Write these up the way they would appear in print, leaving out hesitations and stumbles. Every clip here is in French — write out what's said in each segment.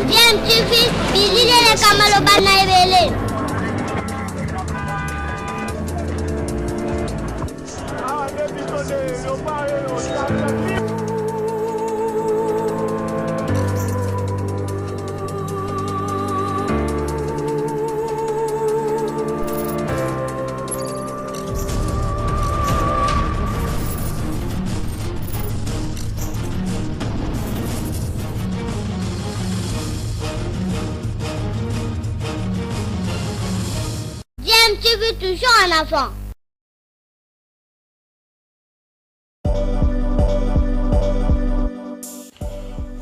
Bien, tu fais, visiter les Kamalobana et Bien, tu veux toujours un enfant.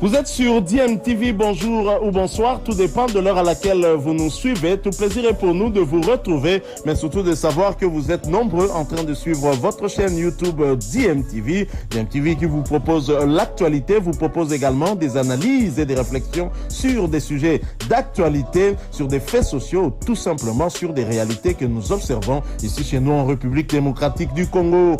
Vous êtes sur DMTV, bonjour ou bonsoir, tout dépend de l'heure à laquelle vous nous suivez. Tout plaisir est pour nous de vous retrouver, mais surtout de savoir que vous êtes nombreux en train de suivre votre chaîne YouTube DMTV. DMTV qui vous propose l'actualité, vous propose également des analyses et des réflexions sur des sujets d'actualité, sur des faits sociaux, tout simplement sur des réalités que nous observons ici chez nous en République démocratique du Congo.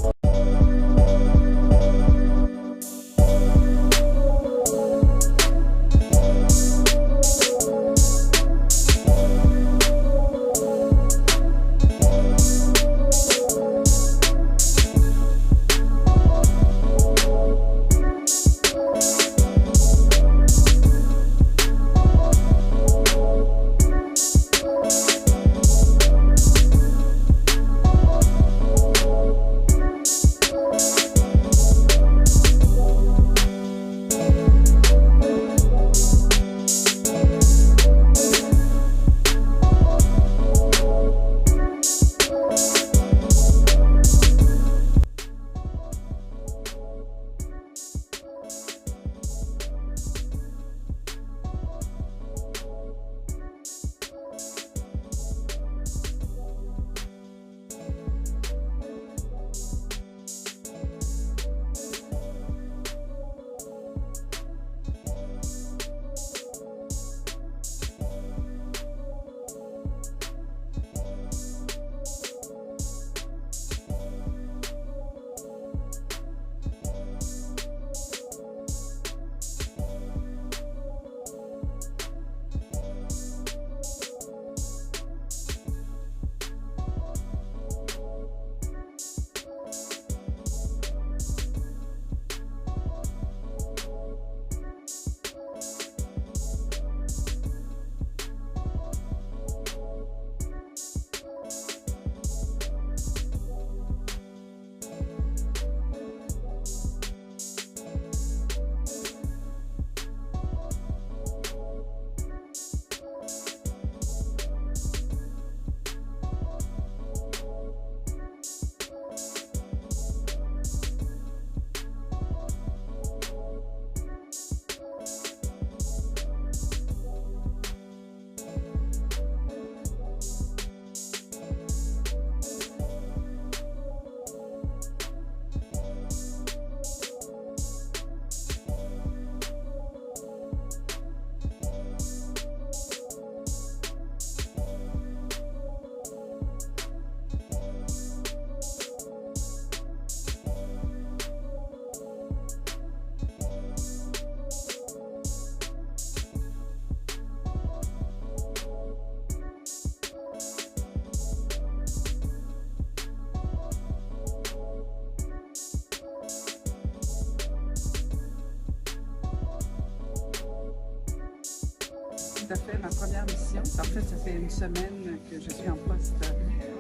Tout à fait, ma première mission. En fait, ça fait une semaine que je suis en poste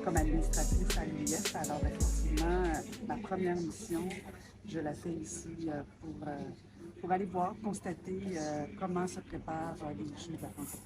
comme administratrice à l'UIF. Alors, effectivement, ma première mission, je la fais ici pour aller voir, constater comment se préparent les Jeux de la francophonie.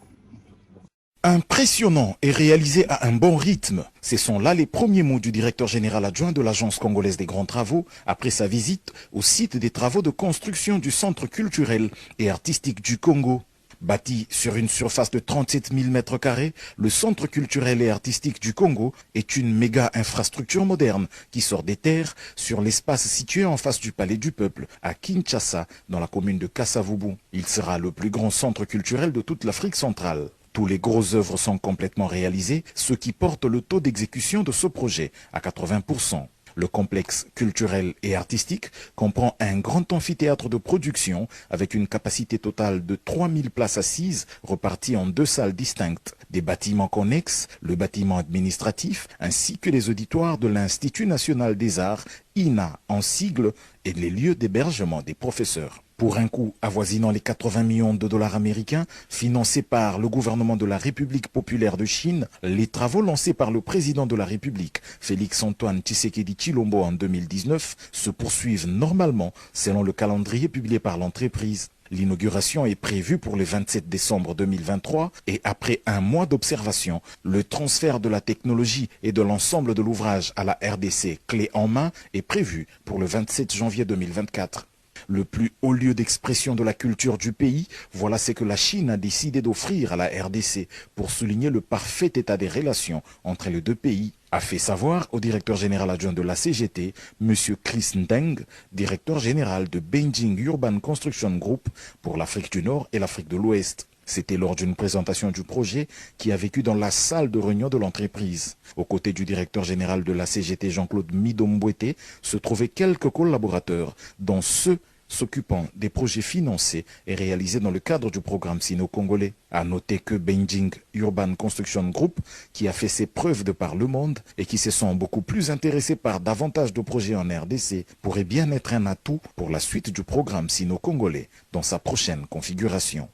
Impressionnant et réalisé à un bon rythme. Ce sont là les premiers mots du directeur général adjoint de l'Agence congolaise des grands travaux après sa visite au site des travaux de construction du Centre culturel et artistique du Congo. Bâti sur une surface de 37 000 m², le Centre culturel et artistique du Congo est une méga infrastructure moderne qui sort des terres sur l'espace situé en face du Palais du Peuple à Kinshasa, dans la commune de Kasavubu. Il sera le plus grand centre culturel de toute l'Afrique centrale. Tous les grosses œuvres sont complètement réalisées, ce qui porte le taux d'exécution de ce projet à 80%. Le complexe culturel et artistique comprend un grand amphithéâtre de production avec une capacité totale de 3000 places assises reparties en 2 salles distinctes, des bâtiments connexes, le bâtiment administratif ainsi que les auditoires de l'Institut national des arts, INA en sigle, et les lieux d'hébergement des professeurs. Pour un coût avoisinant les 80 millions de dollars américains, financés par le gouvernement de la République populaire de Chine, les travaux lancés par le président de la République, Félix-Antoine Tshisekedi Tshilombo en 2019, se poursuivent normalement selon le calendrier publié par l'entreprise. L'inauguration est prévue pour le 27 décembre 2023 et après un mois d'observation, le transfert de la technologie et de l'ensemble de l'ouvrage à la RDC clé en main est prévu pour le 27 janvier 2024. Le plus haut lieu d'expression de la culture du pays, voilà ce que la Chine a décidé d'offrir à la RDC pour souligner le parfait état des relations entre les deux pays, a fait savoir au directeur général adjoint de la CGT, M. Chris Ndeng, directeur général de Beijing Urban Construction Group pour l'Afrique du Nord et l'Afrique de l'Ouest. C'était lors d'une présentation du projet qui a vécu dans la salle de réunion de l'entreprise. Aux côtés du directeur général de la CGT, Jean-Claude Midombouete, se trouvaient quelques collaborateurs, dont ceux s'occupant des projets financés et réalisés dans le cadre du programme sino-congolais. À noter que Beijing Urban Construction Group, qui a fait ses preuves de par le monde et qui se sent beaucoup plus intéressé par davantage de projets en RDC, pourrait bien être un atout pour la suite du programme sino-congolais dans sa prochaine configuration.